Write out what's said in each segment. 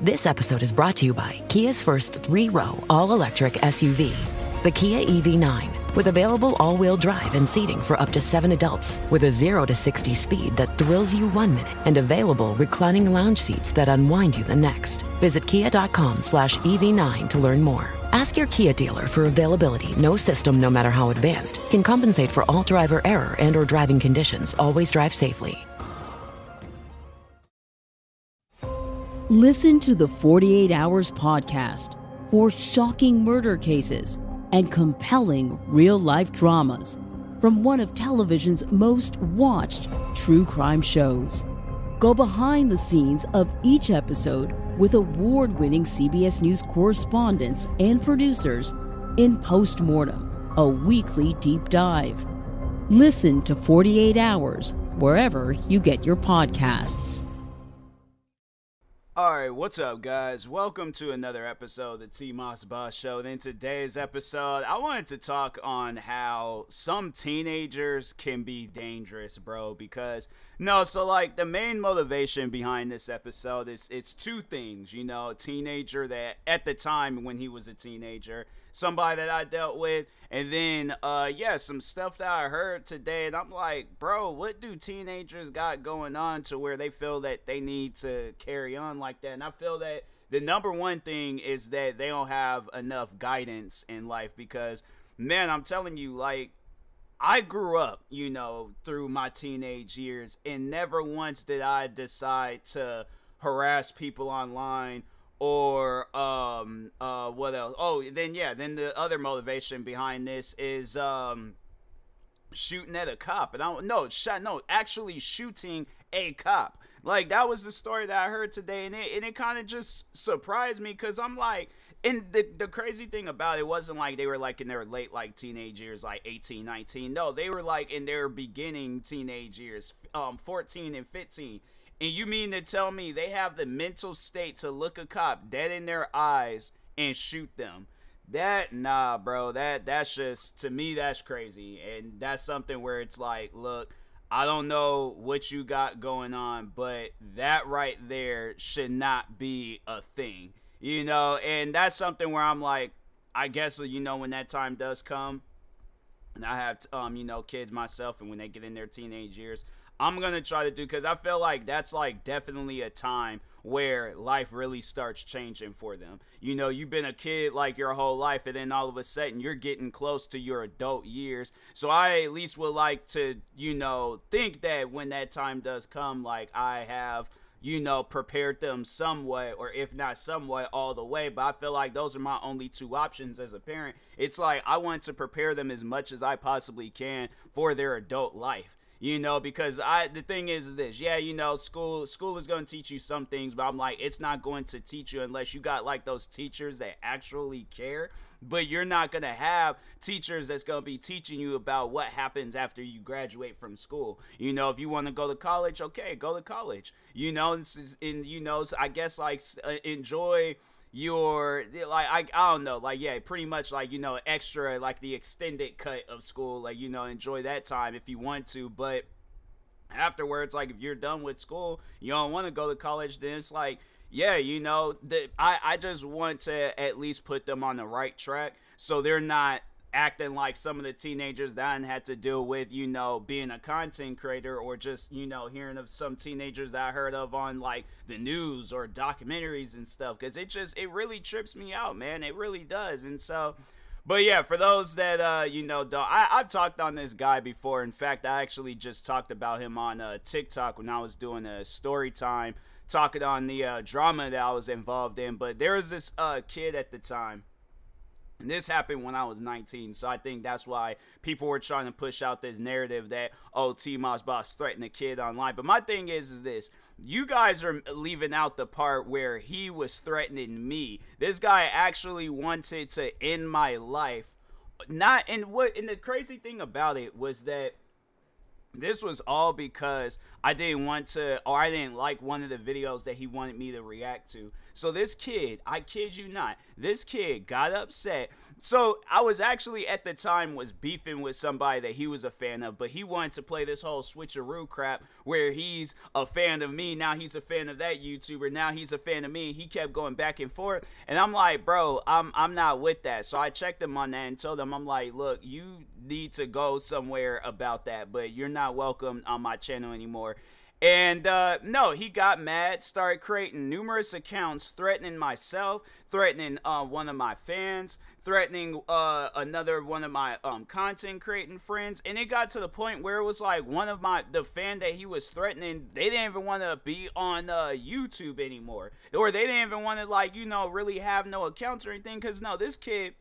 This episode is brought to you by Kia's first 3-row all-electric SUV, the Kia EV9, with available all-wheel drive and seating for up to 7 adults, with a 0 to 60 speed that thrills you 1 minute, and available reclining lounge seats that unwind you the next. Visit kia.com/EV9 to learn more. Ask your Kia dealer for availability. No system, no matter how advanced, can compensate for all driver error and or driving conditions. Always drive safely. Listen to the 48 Hours podcast for shocking murder cases and compelling real-life dramas from one of television's most watched true crime shows. Go behind the scenes of each episode with award-winning CBS News correspondents and producers in Postmortem, a weekly deep dive. Listen to 48 Hours wherever you get your podcasts. Alright, what's up guys? Welcome to another episode of the TMossBoss Show. And in today's episode, I wanted to talk on how some teenagers can be dangerous, bro. Because, the main motivation behind this episode is it's two things. You know, a teenager that, at the time when he was a teenager, somebody that I dealt with, and then, some stuff that I heard today, and I'm like, bro, what do teenagers got going on to where they feel that they need to carry on like that? And I feel that the number one thing is that they don't have enough guidance in life because, man, I'm telling you, I grew up, through my teenage years, and never once did I decide to harass people online or what else? Then the other motivation behind this is shooting at a cop. And actually shooting a cop. That was the story that I heard today, and it kind of just surprised me because I'm like, and the crazy thing about it wasn't like they were in their late teenage years, 18, 19. No, they were in their beginning teenage years, 14 and 15. And you mean to tell me they have the mental state to look a cop dead in their eyes and shoot them? Nah, bro, that's just, to me, that's crazy. And that's something where it's look, I don't know what you got going on, but that right there should not be a thing, and that's something where I'm like, I guess, when that time does come, and I have, kids myself, and when they get in their teenage years, I'm going to try to do, because I feel like that's definitely a time where life really starts changing for them. You've been a kid your whole life, and then all of a sudden you're getting close to your adult years. So I at least would like to, think that when that time does come, I have, prepared them somewhat, or if not somewhat, all the way. But I feel like those are my only two options as a parent. It's I want to prepare them as much as I possibly can for their adult life. Because the thing is this, school is going to teach you some things, but I'm it's not going to teach you unless you got those teachers that actually care. But you're not going to have teachers that's going to be teaching you about what happens after you graduate from school. If you want to go to college, okay, go to college. I guess enjoy your I don't know, pretty much extra, the extended cut of school, enjoy that time if you want to. But afterwards, if you're done with school, you don't want to go to college, then it's I just want to at least put them on the right track so they're not acting like some of the teenagers that I had to deal with, being a content creator, or just, hearing of some teenagers that I heard of on the news or documentaries and stuff. Because it really trips me out, man. It really does. And so, but yeah, for those that, I've talked on this guy before. In fact, I actually just talked about him on TikTok when I was doing a story time, talking on the drama that I was involved in. But there was this kid at the time. And this happened when I was 19, so I think that's why people were trying to push out this narrative that, oh, TMossBoss threatened a kid online. But my thing is this. You guys are leaving out the part where he was threatening me. This guy actually wanted to end my life. And the crazy thing about it was that this was all because I didn't want to, or I didn't like one of the videos that he wanted me to react to. So this kid, I kid you not, this kid got upset. So I was actually at the time was beefing with somebody that he was a fan of, but he wanted to play this whole switcheroo crap where he's a fan of me, now he's a fan of that YouTuber, now he's a fan of me. He kept going back and forth, and I'm like, bro, I'm not with that. So I checked him on that and told him, I'm like, look, you need to go somewhere about that, but you're not welcome on my channel anymore. And no, he got mad, started creating numerous accounts, threatening myself, threatening one of my fans, threatening another one of my content creating friends. And it got to the point where it was like the fan that he was threatening, they didn't even want to be on YouTube anymore, or they didn't even want to, like, you know, really have no accounts or anything. Because no, this kid,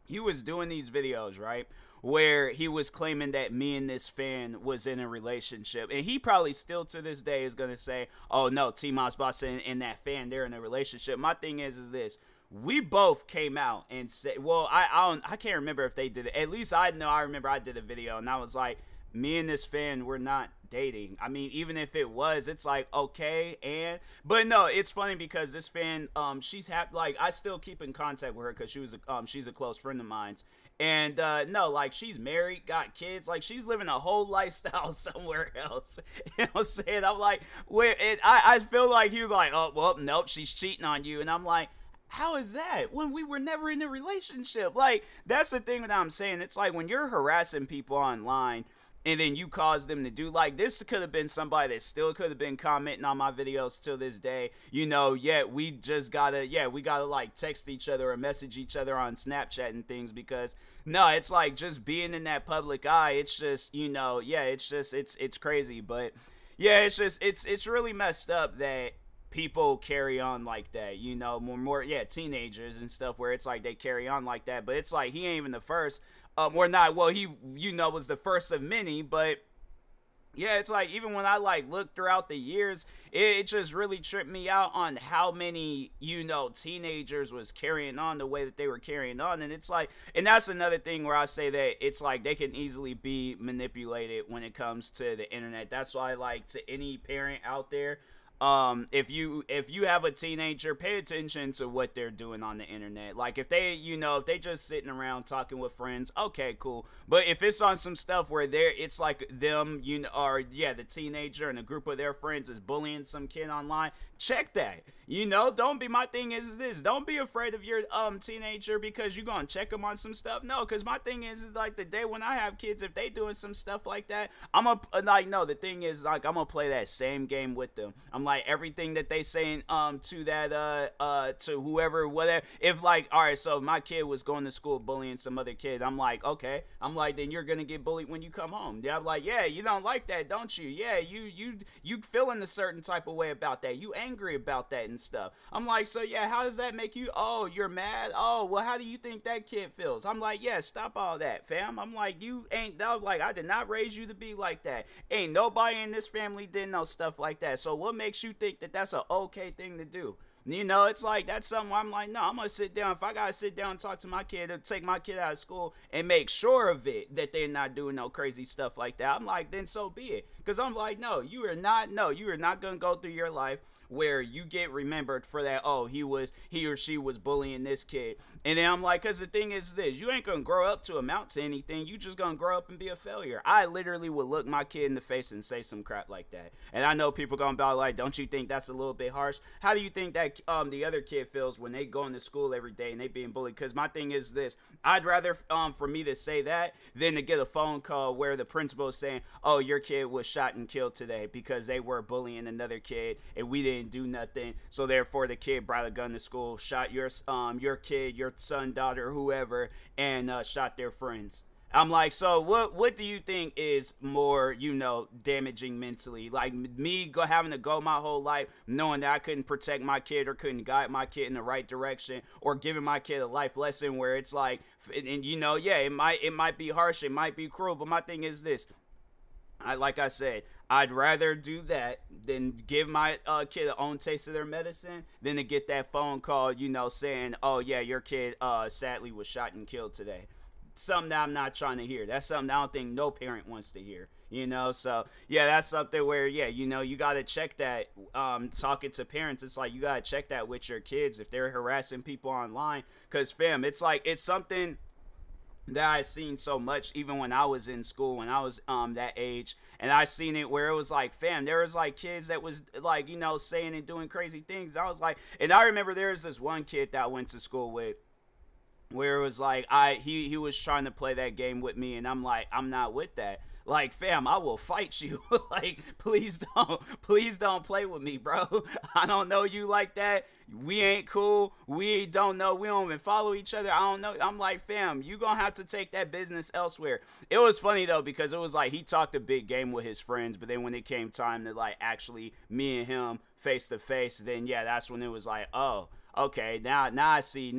he was doing these videos, right, where he was claiming that me and this fan was in a relationship. And he probably still to this day is going to say, oh no, TMossBoss and that fan, they're in a relationship. My thing is this. We both came out and said, well, I can't remember if they did it. At least I know, I remember I did a video and I was like, me and this fan, we're not dating. I mean, even if it was, it's like, okay, but no, it's funny because this fan, she's happy, like, I still keep in contact with her because she's a close friend of mine's. And no, like, she's married, got kids, like, she's living a whole lifestyle somewhere else. You know what I'm saying? I'm like, I feel like he was like, oh, well, nope, she's cheating on you. And I'm like, how is that when we were never in a relationship? Like, that's the thing that I'm saying. It's like when you're harassing people online and then you cause them to do, like, this could have been somebody that still could have been commenting on my videos till this day, you know, yet we just gotta, we gotta, like, text each other or message each other on Snapchat and things, because, no, it's like, just being in that public eye, it's just, you know, it's just, it's crazy, but, yeah, it's just, it's really messed up that people carry on like that, you know, more teenagers and stuff, where it's like they carry on like that, but it's like he ain't even the first, or not, well, he, you know, was the first of many, but yeah, it's like, even when I, like, look throughout the years, it just really tripped me out on how many, you know, teenagers was carrying on the way that they were carrying on. And it's like, and that's another thing where I say that it's like they can easily be manipulated when it comes to the internet. That's why, like, to any parent out there, if you have a teenager, pay attention to what they're doing on the internet. Like, if they, you know, if they just sitting around talking with friends, okay, cool. But if it's on some stuff where it's like them, you know, or the teenager and a group of their friends is bullying some kid online, check that. You know, don't be, my thing is this, don't be afraid of your teenager because you're gonna check them on some stuff. No, because my thing is like, the day when I have kids, if they doing some stuff like that, I'm gonna, like, no, the thing is, like, I'm gonna play that same game with them. I'm like, everything that they saying to that to whoever, whatever, if, like, all right, so if my kid was going to school bullying some other kid, I'm like, okay, I'm like, then you're gonna get bullied when you come home. Yeah, I'm like, yeah, you don't like that, don't you? Yeah, you feeling a certain type of way about that, you angry about that and stuff. I'm like, so yeah, how does that make you? Oh, you're mad? Oh, well, how do you think that kid feels? I'm like, yeah, stop all that, fam. I'm like, you ain't, like, I did not raise you to be like that. Ain't nobody in this family did no stuff like that. So what makes you think that that's an okay thing to do? You know, it's like, that's something where I'm like, no, I'm gonna sit down. If I gotta sit down and talk to my kid or take my kid out of school and make sure of it, that they're not doing no crazy stuff like that, I'm like, then so be it. Because I'm like, no, you are not gonna go through your life where you get remembered for that, oh, he or she was bullying this kid. And then I'm like, because the thing is this, you ain't gonna grow up to amount to anything, you just gonna grow up and be a failure. I literally would look my kid in the face and say some crap like that. And I know people gonna be like, don't you think that's a little bit harsh? How do you think that the other kid feels when they going to school every day and they being bullied? Because my thing is this, I'd rather for me to say that than to get a phone call where the principal is saying, oh, your kid was shot and killed today because they were bullying another kid and we didn't do nothing, so therefore the kid brought a gun to school, shot your kid, your son, daughter, whoever, and shot their friends. I'm like, so what do you think is more, you know, damaging mentally? Like, me having to go my whole life knowing that I couldn't protect my kid or couldn't guide my kid in the right direction, or giving my kid a life lesson where it's like, and you know, yeah, it might be harsh, it might be cruel, but my thing is this, like I said, I'd rather do that than give my kid a own taste of their medicine than to get that phone call, you know, saying, oh yeah, your kid sadly was shot and killed today. something that I'm not trying to hear. That's something I don't think no parent wants to hear. So yeah, that's something where, yeah, you got to check that. Talking to parents, it's like you got to check that with your kids if they're harassing people online, because fam, it's like, it's something that I seen so much even when I was in school, when I was that age, and I seen it where it was like, fam, there was like kids that was like, saying and doing crazy things. I was like, and I remember there was this one kid that I went to school with, where it was like, he was trying to play that game with me, and I'm like, I'm not with that. Like, fam, I will fight you. Like, please don't play with me, bro. I don't know you like that. We ain't cool. We don't even follow each other. I don't know. I'm like, fam, you gonna have to take that business elsewhere. It was funny though, because it was like, he talked a big game with his friends, but then when it came time to like actually me and him face to face, then yeah, that's when it was like, oh, okay, now I see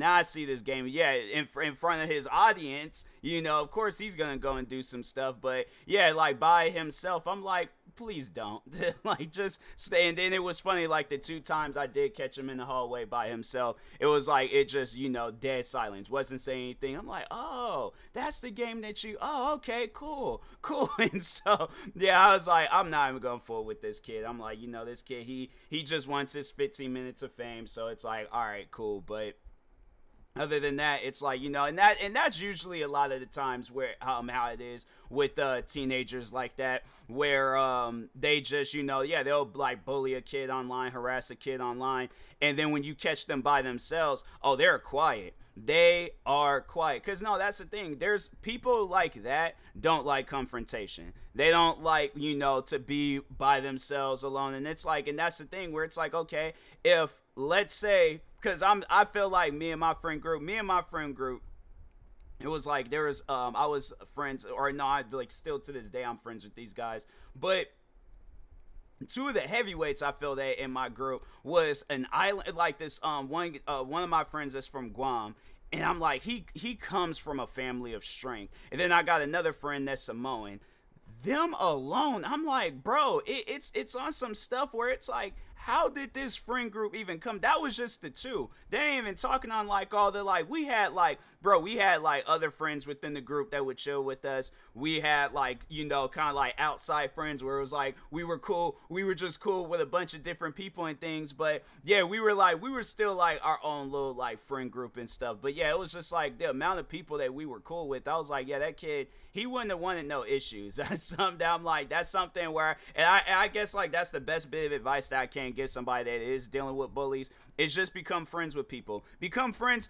this game. Yeah, in front of his audience, of course he's gonna go and do some stuff, but yeah, like by himself, I'm like, please don't. Like, just stay. And then it was funny, like the 2 times I did catch him in the hallway by himself, it was like, it just, dead silence, wasn't saying anything. I'm like, oh, that's the game that okay, cool. And so yeah, I was like, I'm not even going forward with this kid. I'm like, this kid, he just wants his 15 minutes of fame, so it's like, all right, cool. But other than that, it's like, and that's usually a lot of the times where how it is with teenagers like that, where they just, they'll like bully a kid online, harass a kid online, and then when you catch them by themselves, oh, they're quiet. They are quiet. Because no, that's the thing. There's people like that don't like confrontation. They don't like, to be by themselves alone. And it's like, and that's the thing where it's like, okay, if let's say, because I feel like me and my friend group, it was like, there was, I was friends, or no, I like still to this day, I'm friends with these guys, but 2 of the heavyweights I feel that in my group was an island, like this, one of my friends that's from Guam, and I'm like, he comes from a family of strength, and then I got another friend that's Samoan. Them alone, I'm like, bro, it's on some stuff where it's like, how did this friend group even come? That was just the 2. They ain't even talking on like all the, like, we had like other friends within the group that would chill with us. We had like, kind of like outside friends where it was like, we were cool. We were just cool with a bunch of different people and things. But yeah, we were still like our own little like friend group and stuff. But yeah, it was just like the amount of people that we were cool with. I was like, yeah, that kid, he wouldn't have wanted no issues. That's something that I'm like, that's something where, and I guess like that's the best bit of advice that I can give somebody that is dealing with bullies, is just become friends with people. Become friends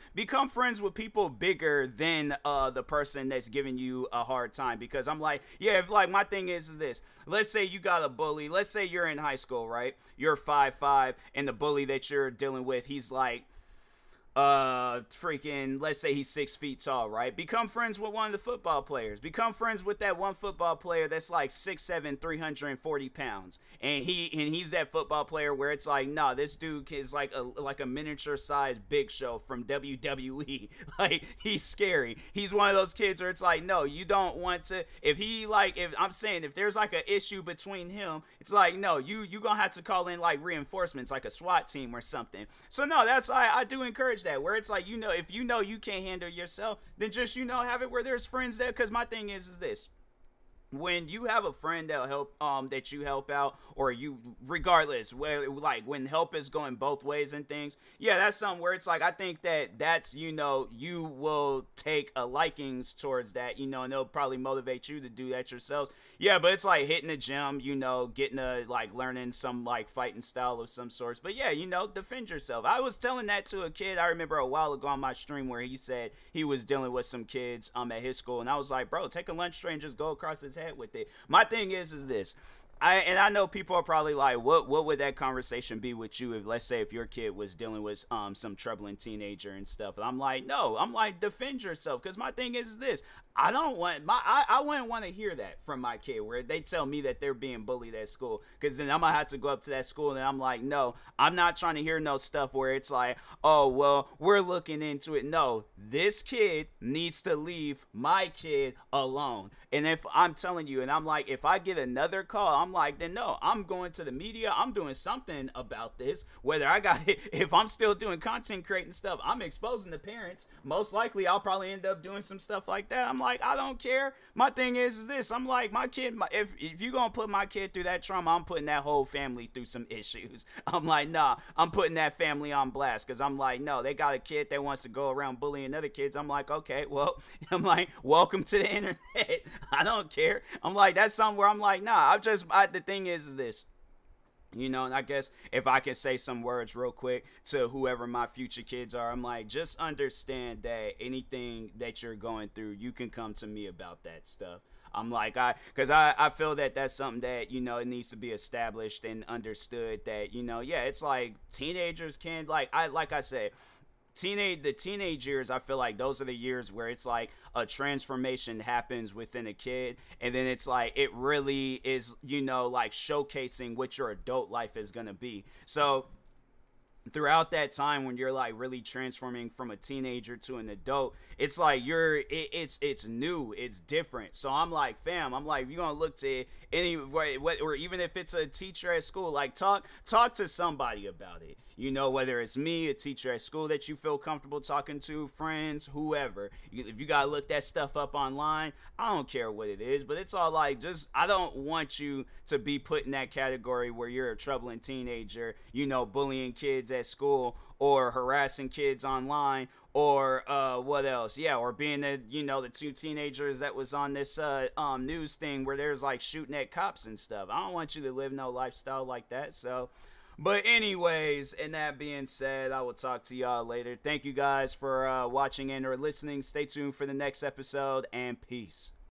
with people bigger than the person that's giving you a hard time. Because I'm like, yeah, if like my thing is this, let's say you got a bully, let's say you're in high school, right? You're 5'5", and the bully that you're dealing with, he's like freaking, let's say he's 6 feet tall, right? Become friends with one of the football players. Become friends with that one football player that's like 6'7", 340 pounds, and he's that football player where it's like, nah, this dude is like a miniature sized Big Show from WWE. Like, he's scary. He's one of those kids where it's like, no, you don't want to. If I'm saying, if there's like an issue between him, it's like, no, you gonna have to call in like reinforcements, like a SWAT team or something. So no, that's why I do encourage that, where it's like, if you can't handle yourself, then just, have it where there's friends there. Because my thing is this, when you have a friend that'll help, that you help out, or you, regardless, where like when help is going both ways and things, yeah, that's something where it's like, I think that's, you will take a likings towards that, and they'll probably motivate you to do that yourselves. Yeah, but it's like hitting the gym, getting like learning some like fighting style of some sorts. But yeah, defend yourself. I was telling that to a kid, I remember a while ago on my stream, where he said he was dealing with some kids at his school, and I was like, bro, take a lunch tray and just go across his head with it. My thing is this. I know people are probably like, what would that conversation be with you if, let's say, if your kid was dealing with some troubling teenager and stuff? And I'm like, no, I'm like, defend yourself. Because my thing is this, I wouldn't want to hear that from my kid, where they tell me that they're being bullied at school, because then I'm gonna have to go up to that school, and I'm like, no, I'm not trying to hear no stuff where it's like, oh, well, we're looking into it. No, this kid needs to leave my kid alone. And if I'm telling you, and I'm like, if I get another call, I'm like, then no, I'm going to the media. I'm doing something about this. Whether I got, if I'm still doing content creating stuff, I'm exposing the parents. Most likely, I'll probably end up doing some stuff like that. I'm like, I don't care. My thing is this. I'm like, my kid, if you're going to put my kid through that trauma, I'm putting that whole family through some issues. I'm like, nah, I'm putting that family on blast, because I'm like, no, they got a kid that wants to go around bullying other kids. I'm like, okay, well, I'm like, welcome to the internet. I don't care. I'm like, that's something where I'm like, nah, the thing is this. You know, and I guess if I can say some words real quick to whoever my future kids are, I'm like, just understand that anything that you're going through, you can come to me about that stuff. I'm like, because I feel that that's something that, you know, it needs to be established and understood that, you know, yeah, it's like teenagers can, like I said, the teenage years, I feel like those are the years where it's like a transformation happens within a kid, and then it's like it really is, you know, like showcasing what your adult life is gonna be. So throughout that time when you're like really transforming from a teenager to an adult, it's like it's new, it's different. So I'm like, fam, I'm like, you're gonna look to any way, or even if it's a teacher at school, like talk to somebody about it, you know, whether it's me, a teacher at school that you feel comfortable talking to, friends, whoever. If you gotta look that stuff up online, I don't care what it is, but it's all like, just, I don't want you to be put in that category where you're a troubling teenager, you know, bullying kids at school or harassing kids online, or what else? Yeah, or being the, you know, the two teenagers that was on this news thing where there's like shooting at cops and stuff. I don't want you to live no lifestyle like that. So, but anyways, and that being said, I will talk to y'all later. Thank you guys for watching and or listening. Stay tuned for the next episode, and peace.